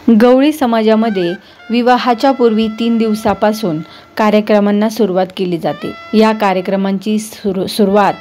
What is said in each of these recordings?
गवळी समाजामध्ये विवाहाच्या पूर्वी 3 दिवसापासून कार्यक्रमांना सुरुवात केली जाते। या कार्यक्रमांची सुरुवात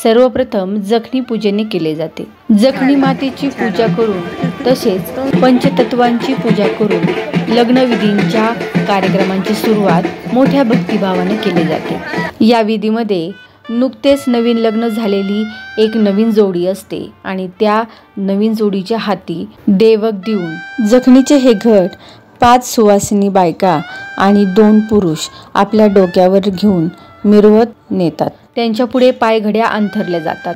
सर्वप्रथम जखनी पूजेने केली जाते। जखनी मातेची पूजा करून तसेच पंचतत्वांची पूजा करून लग्नविधींच्या कार्यक्रमांची सुरुवात मोठ्या भक्तिभावाने केली जाते। या विधीमध्ये नुकतेच नवीन लग्न झालेली एक नवीन जोडी असते आणि त्या नवीन जोडीच्या हाती देवक देऊन जखनीचे हे घट 5 सुवासिनी बायका आणि 2 पुरुष आपल्या डोक्यावर घेऊन मिरवत नेतात। त्यांच्या पुढे पायघड्या अंथरल्या जातात।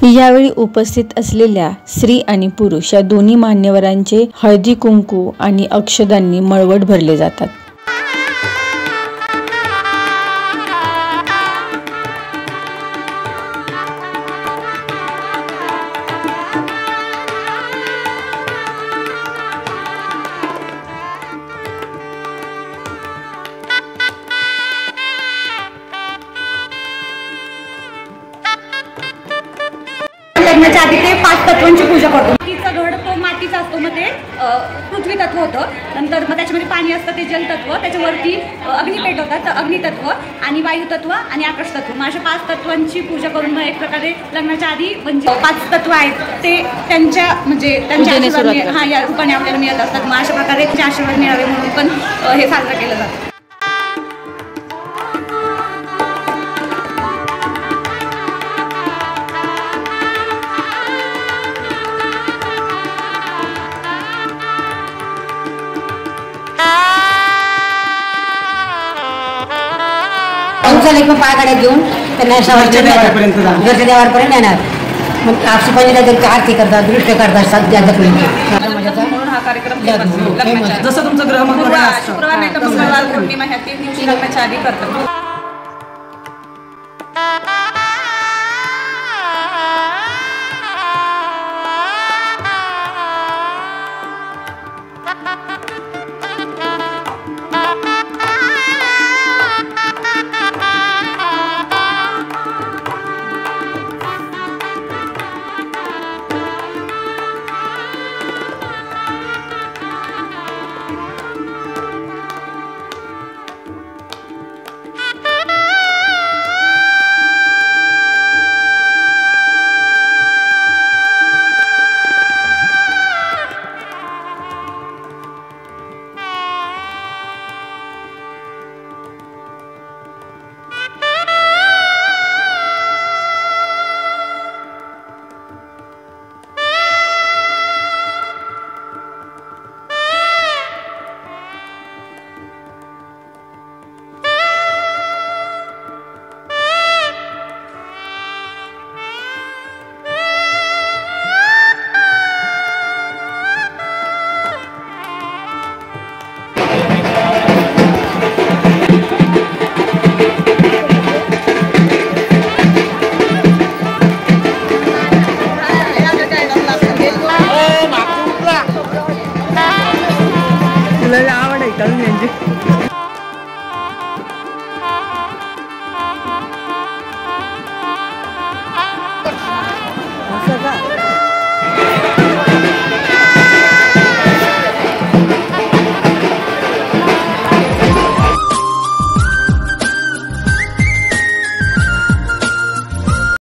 यावेळी उपस्थित असलेल्या स्त्री आणि पुरुष या दोन्ही मान्यवरांचे हळदी कुंकू आणि अक्षदांनी मळवट भरले जातात। लग्नाच्या आधी ते 5 तत्वांची पूजा करतो। मातीचा घड तो मातीचा असतो, मग ते पृथ्वी तत्व होतं। नंतर मग त्याच्यामध्ये पाणी असतं, ते जल तत्व, त्याच्यावरती अग्नी पेटवतात, तर अग्नी तत्व आणि वायू तत्व आणि आकाश तत्व, मग अशा 5 तत्वांची पूजा करून मग एक प्रकारे लग्नाच्या आधी म्हणजे 5 तत्व आहेत ते त्यांच्या या रूपाने आपल्याला मिळत असतात। मग अशा प्रकारे त्यांचे आशीर्वाद मिळावे म्हणून पण हे साजरं केलं जातं। पायाकडे घेऊन त्यांना घरच्या देवापर्यंत येणार, मग आपशी आरती करतात, दृष्ट करतात सध्या म्हणून हा कार्यक्रम जसं तुमचं ग्रह शुक्रवार नाही तर मंगळवार पौर्णिमा ह्या 3 दिवशी लग्नाच्या आधी करतात।